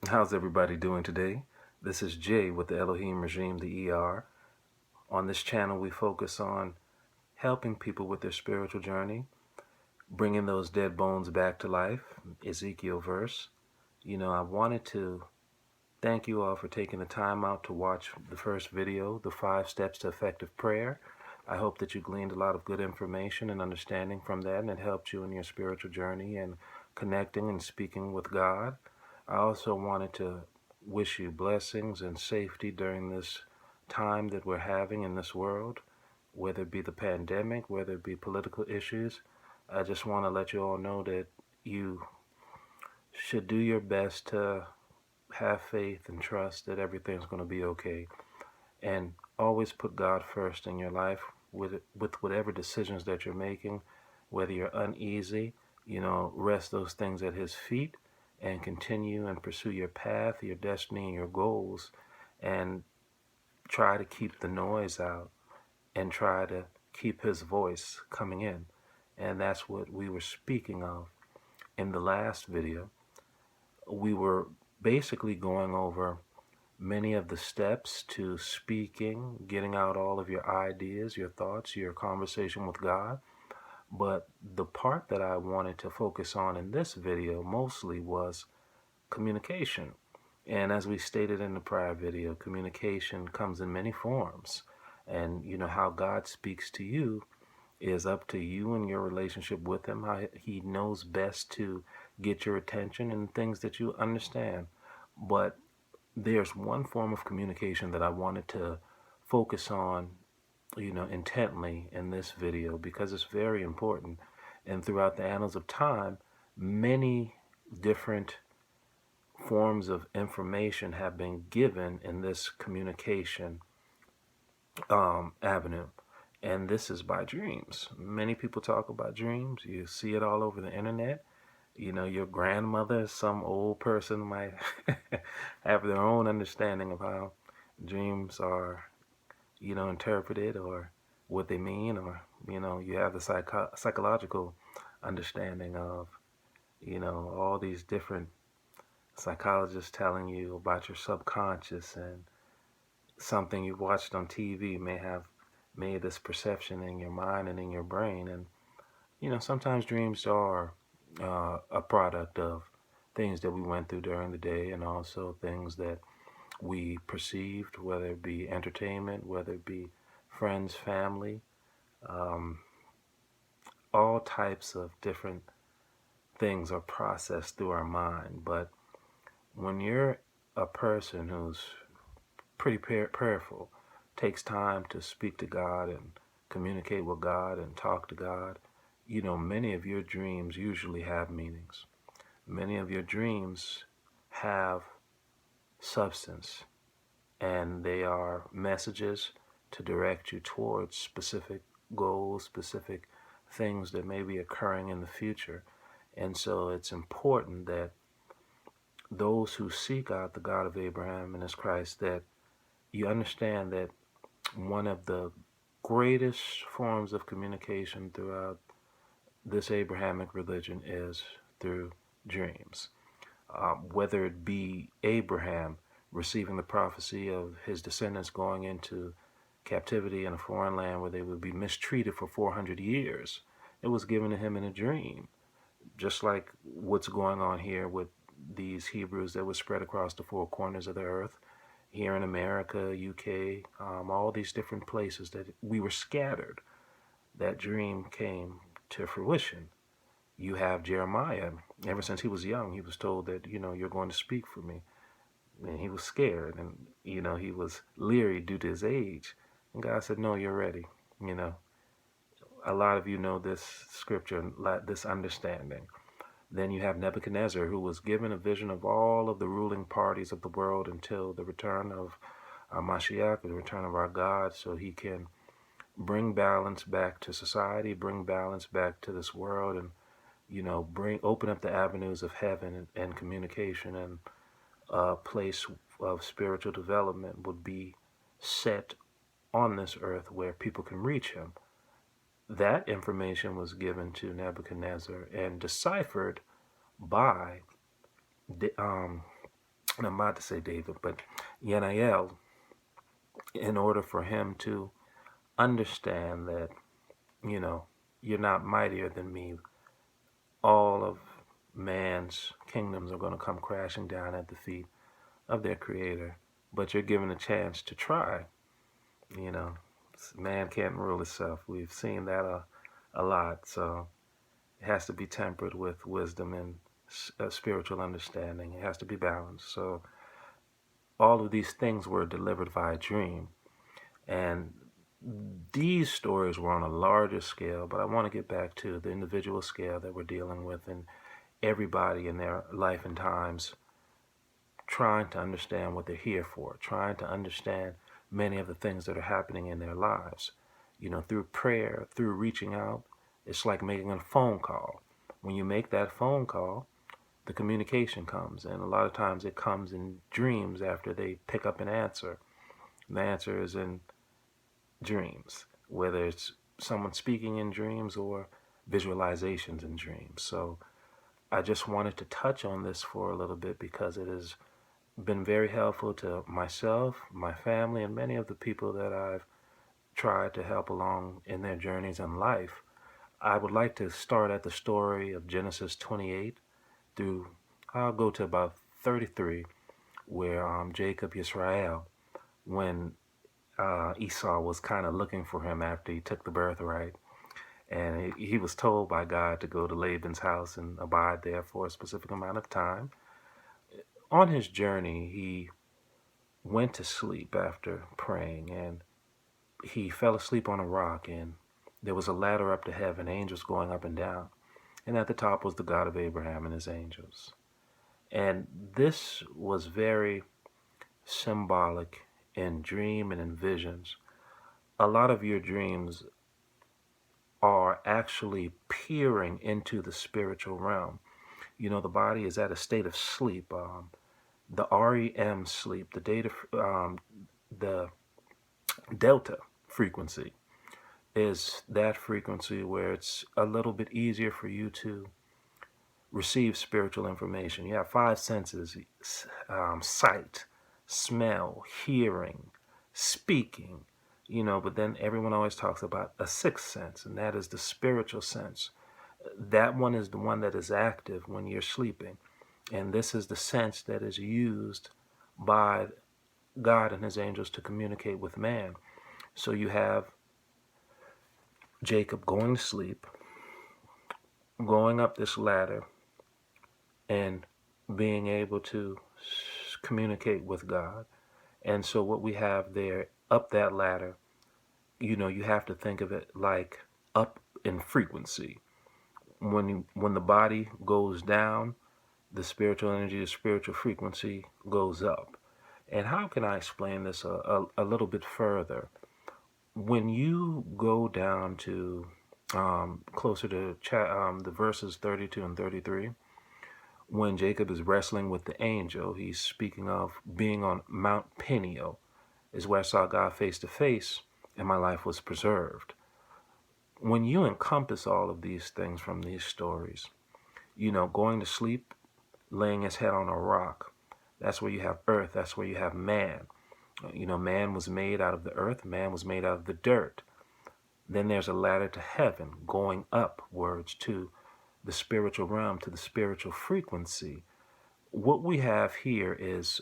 How's everybody doing today? This is Jay with the Elohim Regime, the ER. On this channel, we focus on helping people with their spiritual journey, bringing those dead bones back to life, Ezekiel verse. I wanted to thank you all for taking the time out to watch the first video, the 5 Steps to Effective Prayer. I hope that you gleaned a lot of good information and understanding from that, and it helped you in your spiritual journey and connecting and speaking with God. I also wanted to wish you blessings and safety during this time that we're having in this world, whether it be the pandemic, whether it be political issues. I just want to let you all know that you should do your best to have faith and trust that everything's going to be okay. And always put God first in your life with whatever decisions that you're making, whether you're uneasy, rest those things at His feet and continue and pursue your path, your destiny, and your goals, and try to keep the noise out and try to keep His voice coming in. And that's what we were speaking of in the last video. We were basically going over many of the steps to speaking, getting out all of your ideas, your thoughts, your conversation with God. But the part that I wanted to focus on in this video mostly was communication. And as we stated in the prior video, communication comes in many forms. And how God speaks to you is up to you and your relationship with Him, how He knows best to get your attention and things that you understand. But there's one form of communication that I wanted to focus on, intently in this video because it's very important. And throughout the annals of time, many different forms of information have been given in this communication avenue. And this is by dreams. Many people talk about dreams. You see it all over the internet. Your grandmother, some old person might have their own understanding of how dreams are, interpreted or what they mean, or, you have the psychological understanding of, all these different psychologists telling you about your subconscious, and something you've watched on TV may have made this perception in your mind and in your brain. And, sometimes dreams are a product of things that we went through during the day, and also things that we perceived, whether it be entertainment, whether it be friends, family, um, all types of different things are processed through our mind. But when you're a person who's pretty prayerful, takes time to speak to God and communicate with God and talk to God, many of your dreams usually have meanings. Many of your dreams have substance, and they are messages to direct you towards specific goals, specific things that may be occurring in the future. And so it's important that those who seek out the God of Abraham and His Christ, that you understand that one of the greatest forms of communication throughout this Abrahamic religion is through dreams. Whether it be Abraham receiving the prophecy of his descendants going into captivity in a foreign land where they would be mistreated for 400 years, it was given to him in a dream. Just like what's going on here with these Hebrews that were spread across the 4 corners of the earth, here in America, UK, all these different places that we were scattered. That dream came to fruition. You have Jeremiah. Ever since he was young, he was told that, you're going to speak for me. And he was scared, and, he was leery due to his age. And God said, no, you're ready. A lot of you know this scripture, this understanding. Then you have Nebuchadnezzar, who was given a vision of all of the ruling parties of the world until the return of our Mashiach, the return of our God, so He can bring balance back to society, bring balance back to this world, and open up the avenues of heaven and communication, and a place of spiritual development would be set on this earth where people can reach Him. That information was given to Nebuchadnezzar and deciphered by I'm about to say David, but Yanael, in order for him to understand that, you know, you're not mightier than me, all of man's kingdoms are going to come crashing down at the feet of their creator, but you're given a chance to try. You know, man can't rule itself. We've seen that a lot. So it has to be tempered with wisdom and spiritual understanding. It has to be balanced. So all of these things were delivered via dream. And these stories were on a larger scale, but I want to get back to the individual scale that we're dealing with and everybody in their life and times trying to understand what they're here for, trying to understand many of the things that are happening in their lives. You know, through prayer, through reaching out, it's like making a phone call. When you make that phone call, the communication comes, and a lot of times it comes in dreams after they pick up an answer. The answer is in dreams, whether it's someone speaking in dreams or visualizations in dreams. So I just wanted to touch on this for a little bit because it has been very helpful to myself, my family, and many of the people that I've tried to help along in their journeys in life. I would like to start at the story of Genesis 28 through, I'll go to about 33, where Jacob Yisrael, when Esau was kind of looking for him after he took the birthright, and he was told by God to go to Laban's house and abide there for a specific amount of time. On his journey, he went to sleep after praying, and he fell asleep on a rock, and there was a ladder up to heaven, angels going up and down, and at the top was the God of Abraham and his angels. And this was very symbolic in dream and in visions. A lot of your dreams are actually peering into the spiritual realm. You know, the body is at a state of sleep. The REM sleep, the delta frequency is that frequency where it's a little bit easier for you to receive spiritual information. You have five senses: sight, smell, hearing, speaking, you know, but then everyone always talks about a sixth sense, and that is the spiritual sense. That one is the one that is active when you're sleeping. And this is the sense that is used by God and his angels to communicate with man. So you have Jacob going to sleep, going up this ladder, and being able to communicate with God. And so what we have there up that ladder, you know, you have to think of it like up in frequency. When the body goes down, the spiritual energy, the spiritual frequency goes up. And how can I explain this a little bit further? When you go down to closer to the verses 32 and 33, when Jacob is wrestling with the angel, he's speaking of being on Mount Peniel, is where I saw God face to face and my life was preserved. When you encompass all of these things from these stories, you know, going to sleep, laying his head on a rock, that's where you have earth, that's where you have man. You know, man was made out of the earth, man was made out of the dirt. Then there's a ladder to heaven, going upwards to the spiritual realm, to the spiritual frequency. What we have here is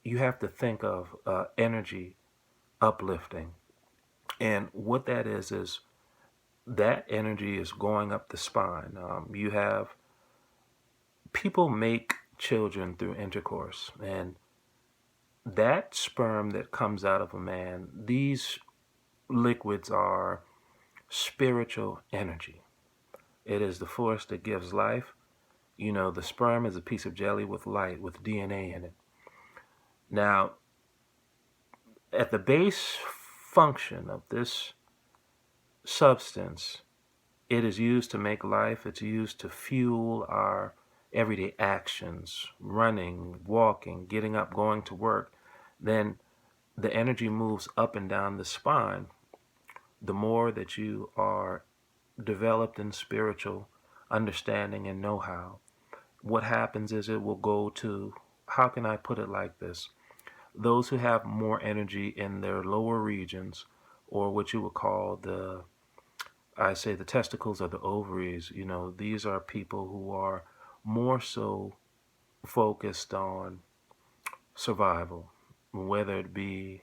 you have to think of energy uplifting. And what that is that energy is going up the spine. You have people make children through intercourse, and that sperm that comes out of a man, these liquids are spiritual energy. It is the force that gives life. You know, the sperm is a piece of jelly with light, with DNA in it. Now, at the base function of this substance, it is used to make life. It's used to fuel our everyday actions, running, walking, getting up, going to work. Then the energy moves up and down the spine. The more that you are developed in spiritual understanding and know-how, what happens is it will go to how can I put it like this? Those who have more energy in their lower regions, or what you would call I say the testicles or the ovaries, these are people who are more so focused on survival, whether it be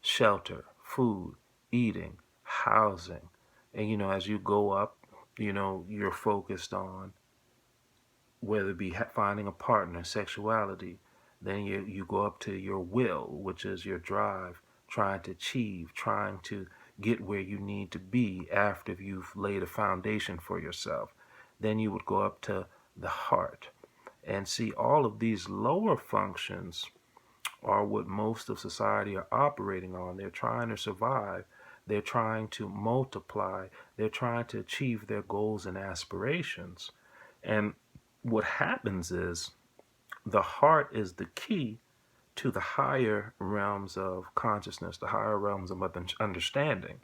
shelter, food, eating, housing. And, as you go up, you're focused on whether it be finding a partner, sexuality. Then you go up to your will, which is your drive, trying to achieve, trying to get where you need to be after you've laid a foundation for yourself. Then you would go up to the heart. And see, all of these lower functions are what most of society are operating on. They're trying to survive. They're trying to multiply. They're trying to achieve their goals and aspirations. And what happens is the heart is the key to the higher realms of consciousness, the higher realms of understanding.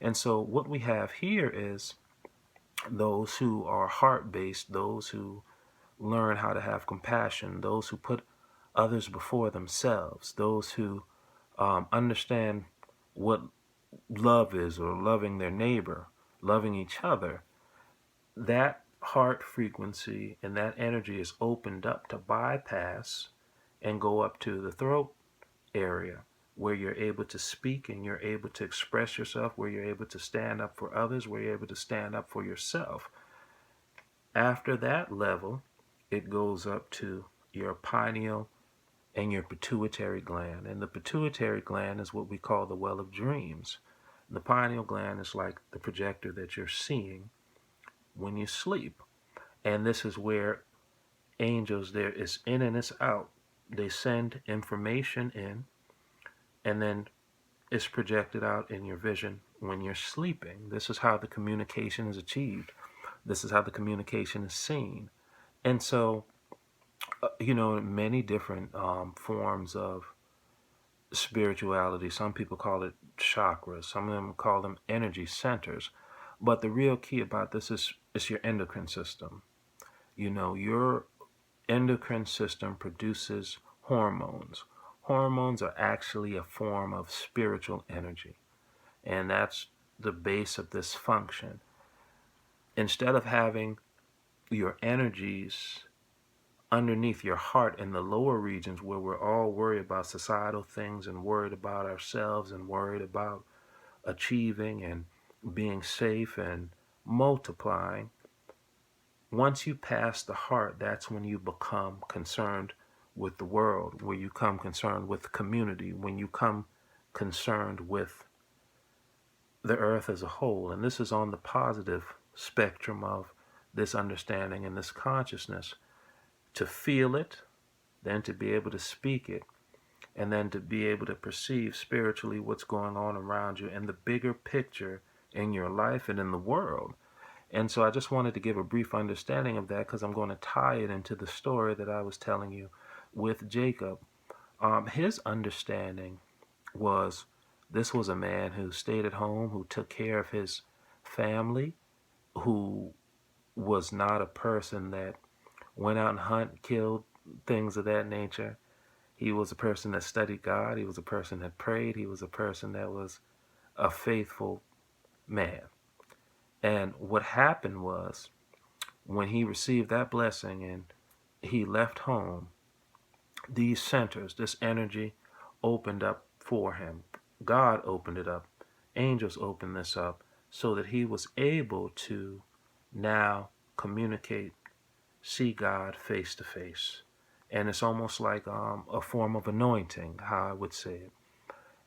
And so what we have here is those who are heart based, those who learn how to have compassion, those who put others before themselves, those who understand what love is, or loving their neighbor, loving each other. That heart frequency and that energy is opened up to bypass and go up to the throat area, where you're able to speak and you're able to express yourself, where you're able to stand up for others, where you're able to stand up for yourself. After that level, it goes up to your pineal and your pituitary gland. And the pituitary gland is what we call the well of dreams. The pineal gland is like the projector that you're seeing when you sleep. And this is where angels, there is in and it's out. They send information in, and then it's projected out in your vision when you're sleeping. This is how the communication is achieved. This is how the communication is seen. And so, many different forms of spirituality. Some people call it chakras. Some of them call them energy centers. But the real key about this is your endocrine system. Your endocrine system produces hormones. Hormones are actually a form of spiritual energy, and that's the base of this function. Instead of having your energies underneath your heart in the lower regions, where we're all worried about societal things and worried about ourselves and worried about achieving and being safe and multiplying, once you pass the heart, that's when you become concerned with the world, where you come concerned with community, when you come concerned with the earth as a whole. And this is on the positive spectrum of this understanding and this consciousness. To feel it, then to be able to speak it, and then to be able to perceive spiritually what's going on around you and the bigger picture in your life and in the world. And so I just wanted to give a brief understanding of that, because I'm going to tie it into the story that I was telling you with Jacob. His understanding was, this was a man who stayed at home, who took care of his family, who was not a person that went out and hunt, killed, things of that nature. He was a person that studied God. He was a person that prayed. He was a person that was a faithful man. And what happened was, when he received that blessing and he left home, these centers, this energy opened up for him. God opened it up. Angels opened this up so that he was able to now communicate, see God face to face. And it's almost like a form of anointing, how I would say it.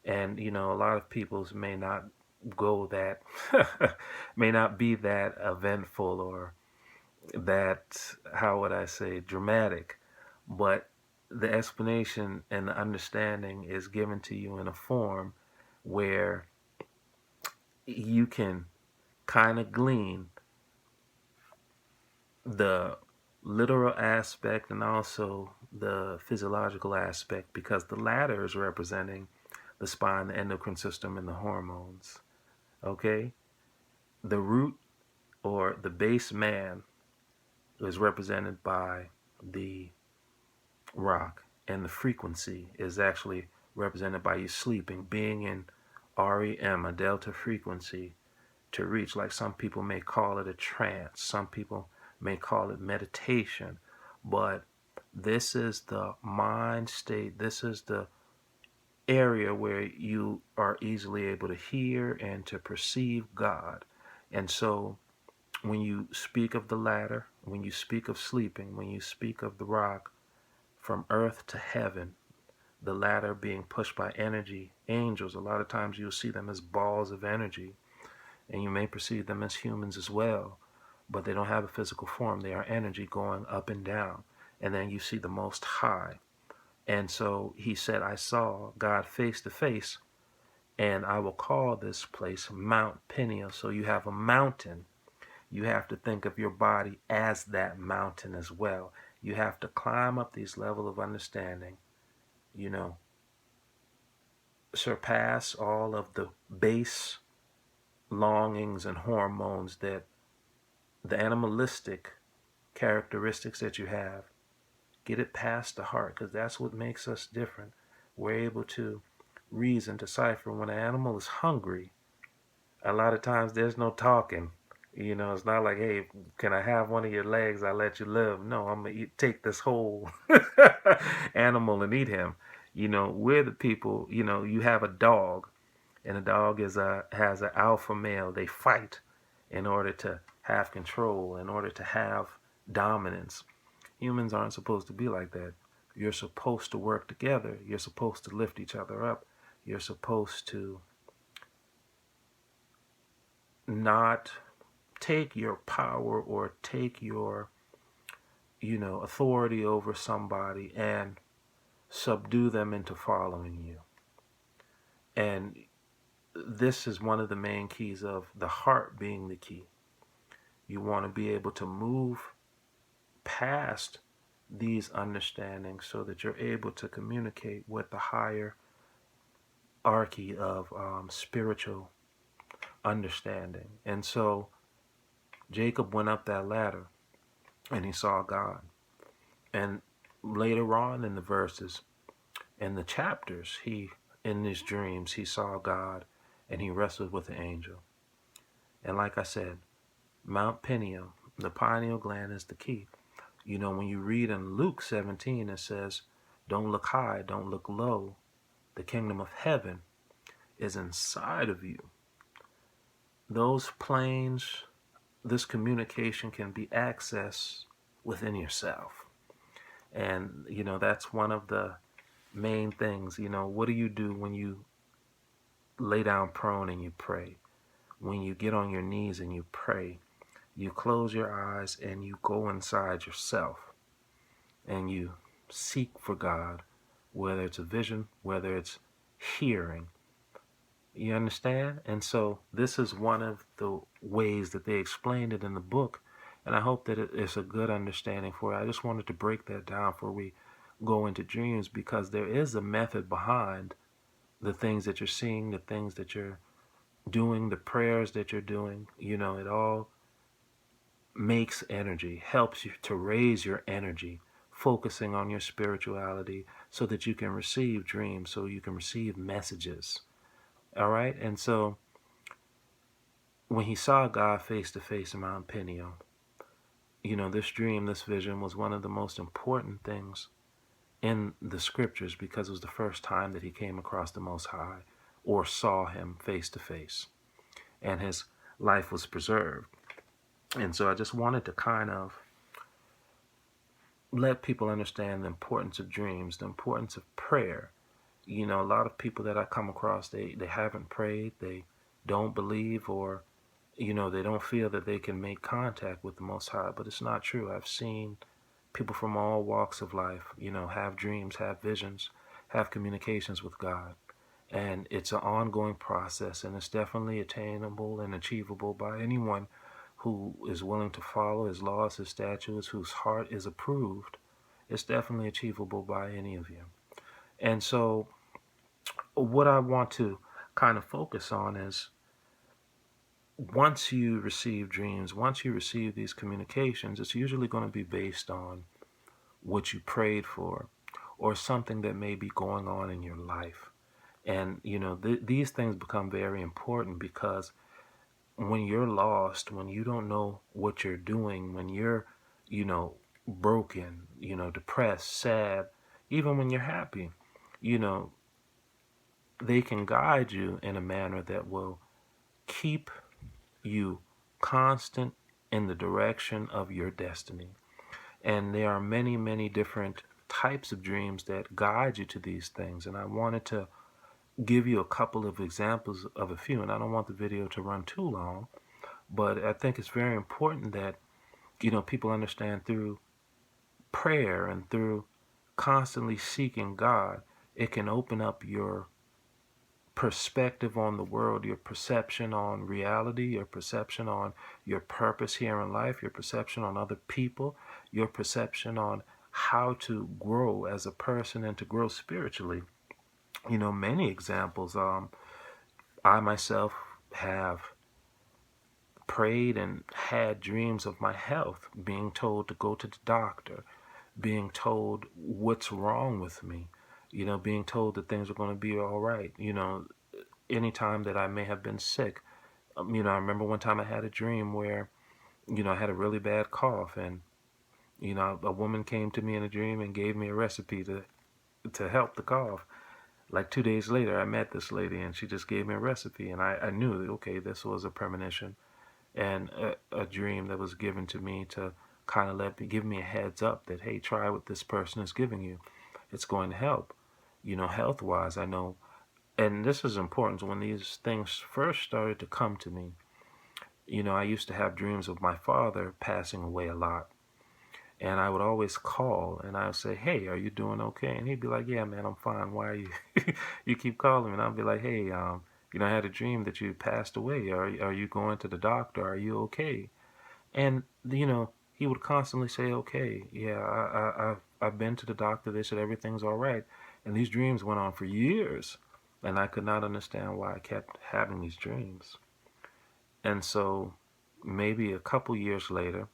And, a lot of people may not go that, may not be that eventful or that, how would I say, dramatic. But the explanation and the understanding is given to you in a form where you can kind of glean the literal aspect and also the physiological aspect, because the latter is representing the spine, the endocrine system, and the hormones. Okay? The root, or the base man, is represented by the rock, and the frequency is actually represented by you sleeping, being in REM, a delta frequency, to reach, like some people may call it a trance, some people may call it meditation, but this is the mind state, this is the area where you are easily able to hear and to perceive God. And so when you speak of the ladder, when you speak of sleeping, when you speak of the rock, from earth to heaven, the ladder being pushed by energy, angels, a lot of times you'll see them as balls of energy, and you may perceive them as humans as well, but they don't have a physical form. They are energy going up and down. And then you see the Most High. And so he said, I saw God face to face, and I will call this place Mount Peniel. So you have a mountain. You have to think of your body as that mountain as well. You have to climb up these levels of understanding, you know, surpass all of the base longings and hormones, that the animalistic characteristics that you have, get it past the heart, because that's what makes us different. We're able to reason, decipher. When an animal is hungry, a lot of times there's no talking. You know, it's not like, hey, can I have one of your legs? I'll let you live. No, I'm going to take this whole animal and eat him. You know, we're the people, you know, you have a dog, and a dog has an alpha male. They fight in order to have control, in order to have dominance. Humans aren't supposed to be like that. You're supposed to work together. You're supposed to lift each other up. You're supposed to not take your power or take your, you know, authority over somebody and subdue them into following you. And this is one of the main keys of the heart being the key. You want to be able to move past these understandings so that you're able to communicate with the higher archy of spiritual understanding. And so Jacob went up that ladder and he saw God. And later on in the verses, in the chapters, in his dreams, he saw God and he wrestled with the angel. And like I said, Mount Peniel, the pineal gland, is the key. You know, when you read in Luke 17, it says, don't look high, don't look low. The kingdom of heaven is inside of you. Those planes, this communication can be accessed within yourself. And, you know, that's one of the main things. You know, what do you do when you lay down prone and you pray? When you get on your knees and you pray, you close your eyes and you go inside yourself and you seek for God, whether it's a vision, whether it's hearing. You understand? And so this is one of the ways that they explained it in the book, and I hope that it's a good understanding for you. I just wanted to break that down before we go into dreams, because there is a method behind the things that you're seeing, the things that you're doing, the prayers that you're doing. You know, it all makes energy, helps you to raise your energy, focusing on your spirituality so that you can receive dreams, so you can receive messages. All right? And so when he saw God face to face in Mount Peniel, you know, this dream, this vision was one of the most important things in the scriptures, because it was the first time that he came across the Most High or saw him face to face, and his life was preserved. And so I just wanted to kind of let people understand the importance of dreams, the importance of prayer. You know, a lot of people that I come across, they haven't prayed, they don't believe, or, you know, they don't feel that they can make contact with the Most High. But it's not true. I've seen people from all walks of life, you know, have dreams, have visions, have communications with God. And it's an ongoing process, and it's definitely attainable and achievable by anyone who is willing to follow his laws, his statutes, whose heart is approved. It's definitely achievable by any of you. And so what I want to kind of focus on is, once you receive dreams, once you receive these communications, it's usually going to be based on what you prayed for. or something that may be going on in your life. And, these things become very important because when you're lost, when you don't know what you're doing, when you're, you know, broken, depressed, sad, even when you're happy, you know, they can guide you in a manner that will keep you constant in the direction of your destiny. And there are many, many different types of dreams that guide you to these things. And I wanted to give you a couple of examples of a few. And I don't want the video to run too long, but I think it's very important that, people understand through prayer and through constantly seeking God, it can open up your perspective on the world, your perception on reality, your perception on your purpose here in life, your perception on other people, your perception on how to grow as a person and to grow spiritually. Many examples. I myself have prayed and had dreams of my health, being told to go to the doctor, being told what's wrong with me, being told that things are going to be all right. Anytime that I may have been sick. I remember one time I had a dream where, I had a really bad cough, and a woman came to me in a dream and gave me a recipe to help the cough. Like 2 days later, I met this lady, and she just gave me a recipe, and I knew, okay, this was a premonition and a dream that was given to me to kind of give me a heads up that, hey, try what this person is giving you. It's going to help. Health wise, I know. And this is important. When these things first started to come to me, I used to have dreams of my father passing away a lot. And I would always call and I would say, hey, are you doing okay? And he'd be like, yeah, man, I'm fine. Why are you, you keep calling me? And I'd be like, hey, I had a dream that you passed away. Are you going to the doctor? Are you okay? And, he would constantly say, okay, yeah, I've been to the doctor. They said everything's all right. And these dreams went on for years. And I could not understand why I kept having these dreams. And so maybe a couple years later,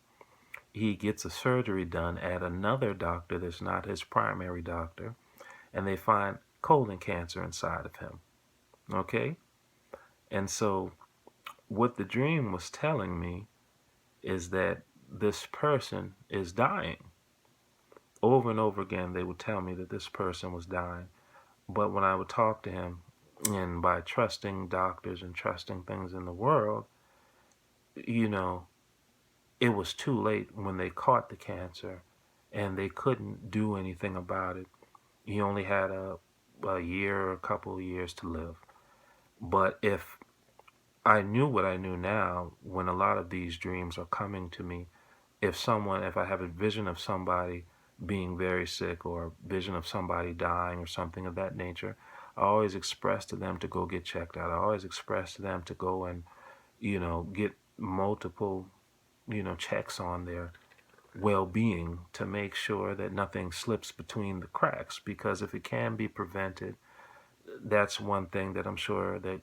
he gets a surgery done at another doctor that's not his primary doctor, and they find colon cancer inside of him. Okay? And so what the dream was telling me is that this person is dying. Over and over again, they would tell me that this person was dying. But when I would talk to him, and by trusting doctors and trusting things in the world, you know, it was too late when they caught the cancer and they couldn't do anything about it. He only had a year or a couple of years to live. But if I knew what I knew now, when a lot of these dreams are coming to me, if I have a vision of somebody being very sick or a vision of somebody dying or something of that nature, I always express to them to go get checked out. I always express to them to go and, get multiple, checks on their well-being to make sure that nothing slips between the cracks, because if it can be prevented, that's one thing that I'm sure that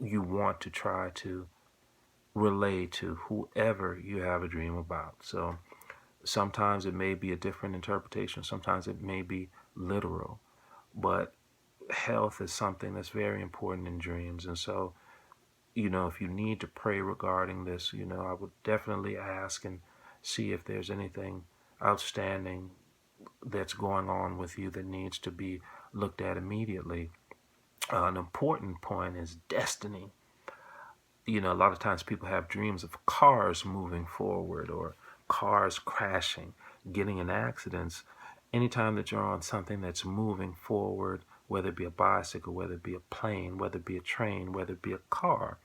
you want to try to relay to whoever you have a dream about. So sometimes it may be a different interpretation, sometimes it may be literal, but health is something that's very important in dreams. And so, if you need to pray regarding this, I would definitely ask and see if there's anything outstanding that's going on with you that needs to be looked at immediately. An important point is destiny. A lot of times people have dreams of cars moving forward or cars crashing, getting in accidents. Anytime that you're on something that's moving forward, whether it be a bicycle, whether it be a plane, whether it be a train, whether it be a car,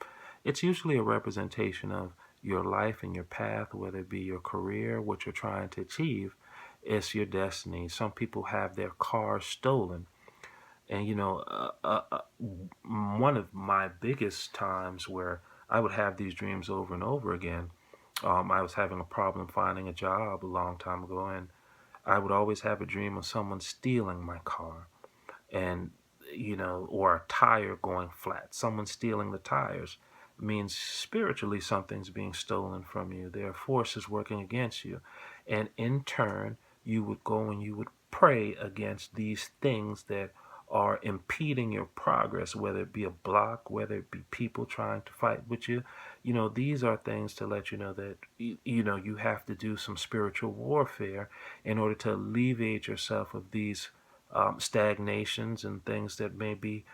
it's usually a representation of your life and your path, whether it be your career, what you're trying to achieve. It's your destiny. Some people have their cars stolen. And, one of my biggest times where I would have these dreams over and over again, I was having a problem finding a job a long time ago, and I would always have a dream of someone stealing my car, and or a tire going flat. Someone stealing the tires means spiritually something's being stolen from you. There are forces working against you, and in turn, you would go and you would pray against these things that are impeding your progress, whether it be a block, whether it be people trying to fight with you. These are things to let you know that, you have to do some spiritual warfare in order to alleviate yourself of these stagnations and things that may be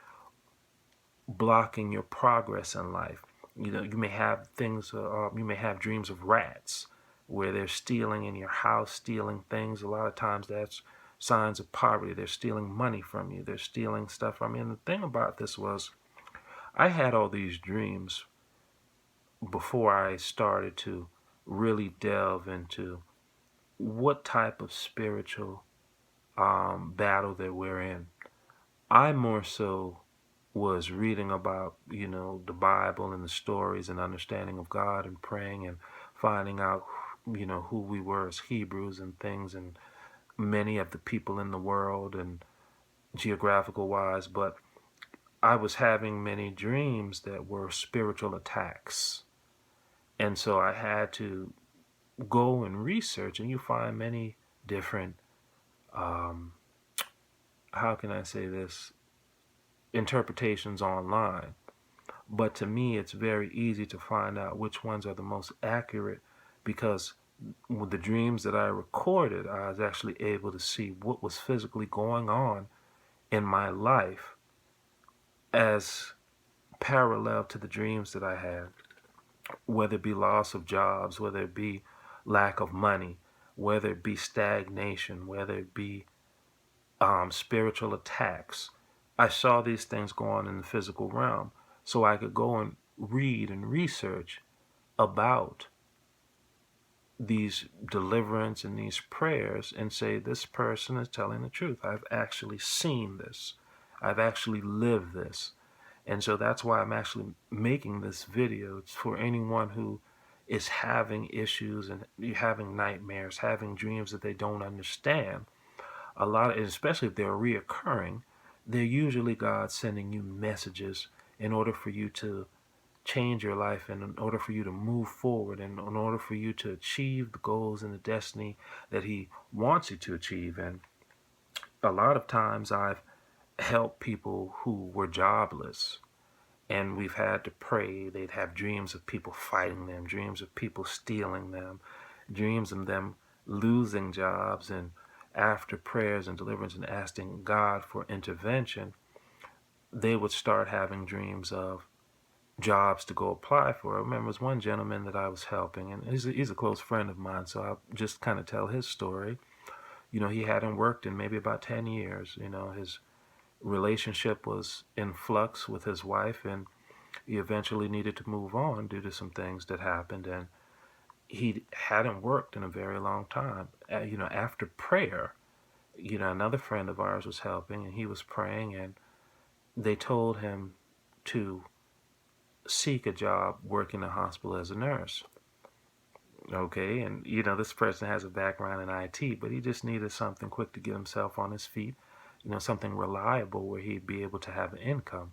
blocking your progress in life. You may have things, you may have dreams of rats where they're stealing in your house, stealing things. A lot of times that's signs of poverty. They're stealing money from you, they're stealing stuff from you. And the thing about this was, I had all these dreams before I started to really delve into what type of spiritual battle that we're in. I more so was reading about, the Bible and the stories and understanding of God and praying and finding out, who we were as Hebrews and things, and many of the people in the world and geographical wise. But I was having many dreams that were spiritual attacks. And so I had to go and research, and you find many different, um, how can I say this, interpretations online. But to me, it's very easy to find out which ones are the most accurate, because with the dreams that I recorded, I was actually able to see what was physically going on in my life as parallel to the dreams that I had, whether it be loss of jobs, whether it be lack of money, whether it be stagnation, whether it be spiritual attacks. I saw these things go on in the physical realm, so I could go and read and research about these deliverance and these prayers and say, this person is telling the truth. I've actually seen this. I've actually lived this. And so that's why I'm actually making this video. It's for anyone who is having issues and having nightmares, having dreams that they don't understand. A lot of, especially if they're reoccurring, they're usually God sending you messages in order for you to change your life, and in order for you to move forward, and in order for you to achieve the goals and the destiny that He wants you to achieve. And a lot of times I've helped people who were jobless, and we've had to pray. They'd have dreams of people fighting them, dreams of people stealing them, dreams of them losing jobs. And after prayers and deliverance and asking God for intervention, they would start having dreams of jobs to go apply for. I remember there was one gentleman that I was helping, and he's a close friend of mine, so I'll just kind of tell his story. He hadn't worked in maybe about 10 years. His relationship was in flux with his wife, and he eventually needed to move on due to some things that happened, and he hadn't worked in a very long time. After prayer, another friend of ours was helping, and he was praying, and they told him to seek a job working in a hospital as a nurse. Okay, and this person has a background in IT, but he just needed something quick to get himself on his feet, something reliable where he'd be able to have an income.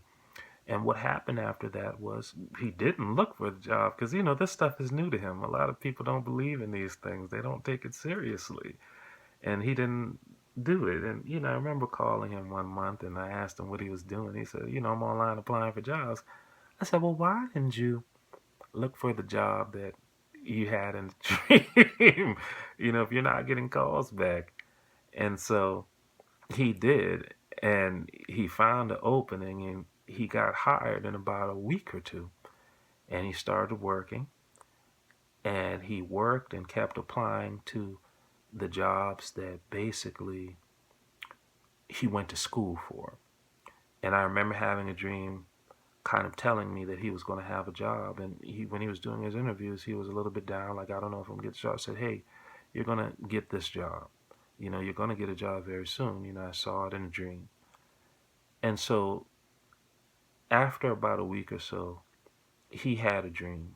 And what happened after that was he didn't look for the job, because, this stuff is new to him. A lot of people don't believe in these things. They don't take it seriously. And he didn't do it. And, I remember calling him one month and I asked him what he was doing. He said, I'm online applying for jobs. I said, well, why didn't you look for the job that you had in the dream? If you're not getting calls back. And so he did. And he found an opening, and he got hired in about a week or two. And he started working. And he worked and kept applying to the jobs that basically he went to school for. And I remember having a dream kind of telling me that he was going to have a job. And when he was doing his interviews, he was a little bit down, like, I don't know if I'm going to get the job. I said, hey, you're going to get this job. You're going to get a job very soon. I saw it in a dream. And so after about a week or so, he had a dream.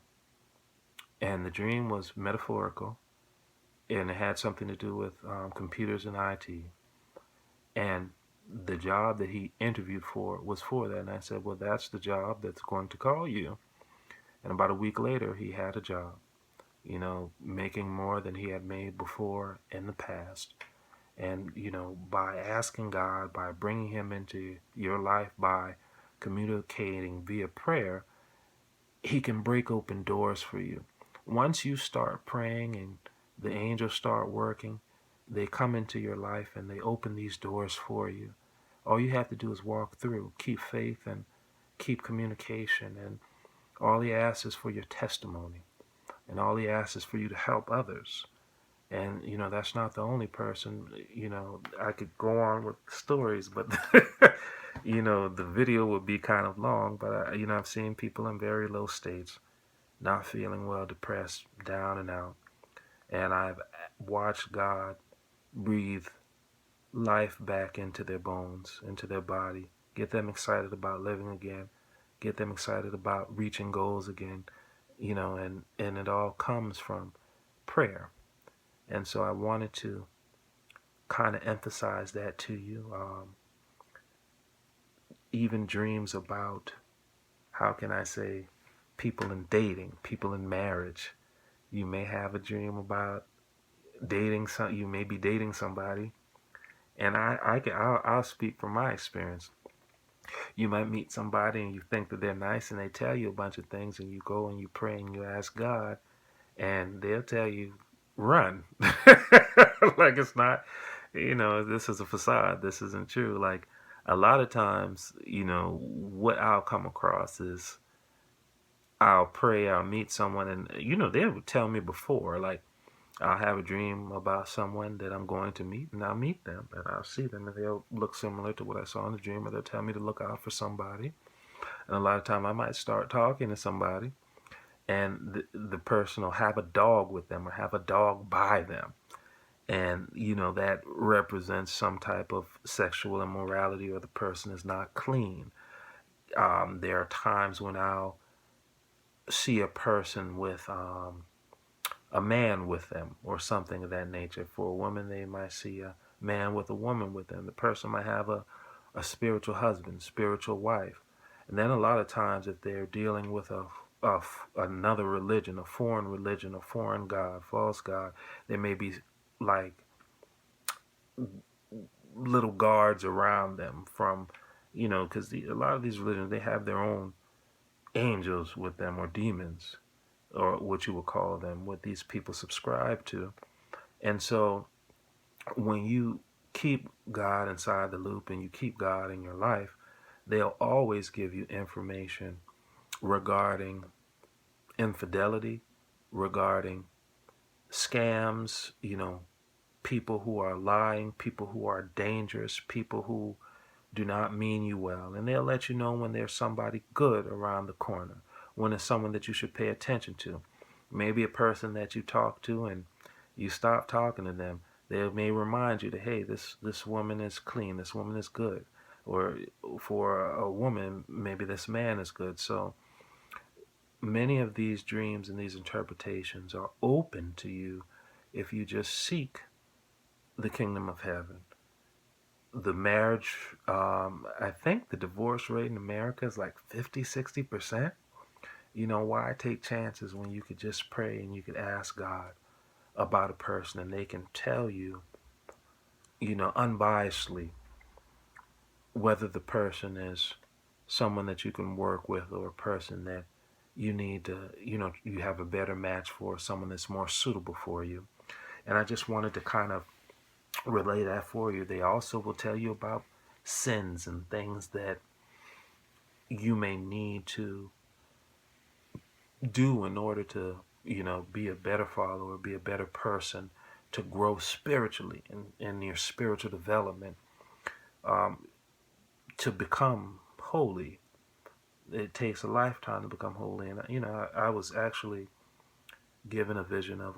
And the dream was metaphorical, and it had something to do with computers and IT. And the job that he interviewed for was for that. And I said, well, that's the job that's going to call you. And about a week later, he had a job, making more than he had made before in the past. And, by asking God, by bringing Him into your life, by communicating via prayer, He can break open doors for you. Once you start praying and the angels start working, they come into your life and they open these doors for you. All you have to do is walk through, keep faith, and keep communication. And all He asks is for your testimony. And all He asks is for you to help others. And, that's not the only person. I could go on with stories, but, the video would be kind of long. But, I've seen people in very low states, not feeling well, depressed, down and out. And I've watched God breathe life back into their bones, into their body, get them excited about living again, get them excited about reaching goals again, and it all comes from prayer. And so I wanted to kind of emphasize that to you. Even dreams about, how can I say, people in dating, people in marriage. You may have a dream about you may be dating somebody. And I'll speak from my experience. You might meet somebody and you think that they're nice and they tell you a bunch of things, and you go and you pray and you ask God and they'll tell you, run. Like it's not, this is a facade. This isn't true. Like a lot of times, what I'll come across is I'll pray, I'll meet someone, and, they would tell me before, like, I'll have a dream about someone that I'm going to meet, and I'll meet them, and I'll see them, and they'll look similar to what I saw in the dream, or they'll tell me to look out for somebody. And a lot of time I might start talking to somebody, and the person will have a dog with them or have a dog by them. And, that represents some type of sexual immorality, or the person is not clean. There are times when I'll see a person with a man with them or something of that nature. For a woman, they might see a man with a woman with them. The person might have a spiritual husband, spiritual wife. And then a lot of times, if they're dealing with another religion, a foreign god, false god, there may be like little guards around them from, because a lot of these religions, they have their own angels with them, or demons, or what you would call them, what these people subscribe to. And so when you keep God inside the loop and you keep God in your life, they'll always give you information regarding infidelity, regarding scams, people who are lying, people who are dangerous, people who do not mean you well. And they'll let you know when there's somebody good around the corner, when it's someone that you should pay attention to. Maybe a person that you talk to and you stop talking to them, they may remind you that, hey, this woman is clean, this woman is good. Or for a woman, maybe this man is good. So many of these dreams and these interpretations are open to you if you just seek the kingdom of heaven. The marriage, I think the divorce rate in America is like 50-60%. Why take chances when you could just pray and you could ask God about a person, and they can tell you, unbiasedly, whether the person is someone that you can work with, or a person that you need to, you have a better match for, someone that's more suitable for you. And I just wanted to kind of relay that for you. They also will tell you about sins and things that you may need to do in order to, be a better follower, be a better person, to grow spiritually in your spiritual development, to become holy. It takes a lifetime to become holy. And, I was actually given a vision of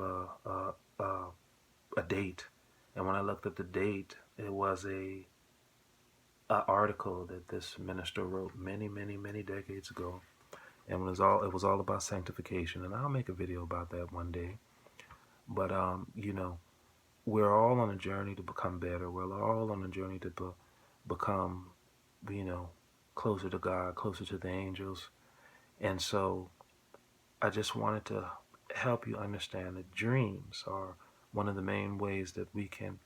a date. And when I looked at the date, it was a article that this minister wrote many, many, many decades ago. And it was all about sanctification. And I'll make a video about that one day. But, we're all on a journey to become better. We're all on a journey to become, closer to God, closer to the angels. And so I just wanted to help you understand that dreams are one of the main ways that we can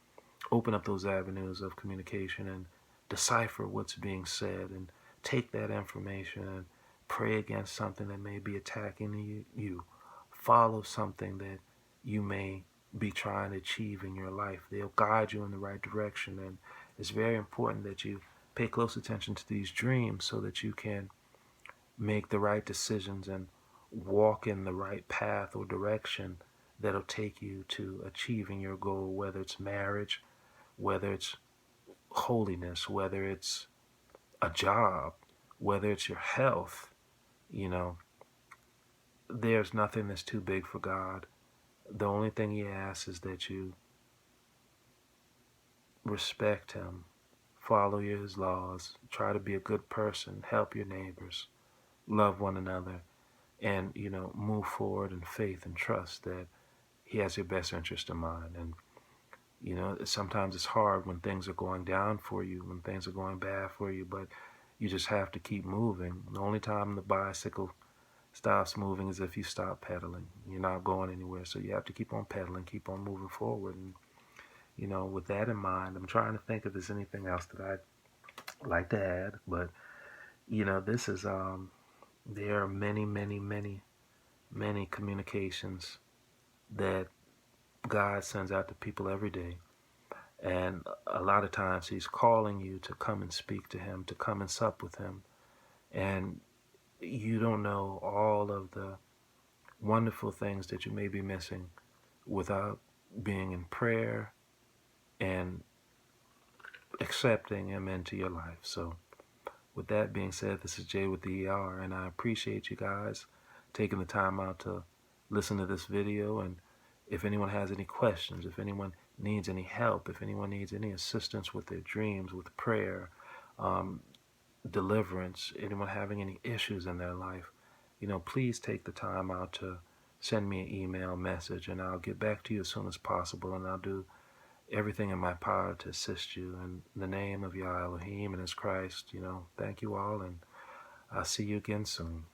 open up those avenues of communication and decipher what's being said and take that information and pray against something that may be attacking you. Follow something that you may be trying to achieve in your life. They'll guide you in the right direction. And it's very important that you pay close attention to these dreams so that you can make the right decisions and walk in the right path or direction that'll take you to achieving your goal, whether it's marriage, whether it's holiness, whether it's a job, whether it's your health. You know, there's nothing that's too big for God. The only thing He asks is that you respect Him, follow His laws, try to be a good person, help your neighbors, love one another, and, move forward in faith and trust that He has your best interest in mind. And, sometimes it's hard when things are going down for you, when things are going bad for you, but you just have to keep moving. The only time the bicycle stops moving is if you stop pedaling. You're not going anywhere, so you have to keep on pedaling, keep on moving forward. And, with that in mind, I'm trying to think if there's anything else that I'd like to add, but, this is, there are many, many, many, many communications that God sends out to people every day. And a lot of times He's calling you to come and speak to Him, to come and sup with Him. And you don't know all of the wonderful things that you may be missing without being in prayer and accepting Him into your life. So with that being said, this is Jay with the ER, and I appreciate you guys taking the time out to listen to this video. And if anyone has any questions, if anyone needs any help, if anyone needs any assistance with their dreams, with prayer, deliverance, anyone having any issues in their life, please take the time out to send me an email message, and I'll get back to you as soon as possible, and I'll do everything in my power to assist you. In the name of Yah Elohim and His Christ, thank you all, and I'll see you again soon.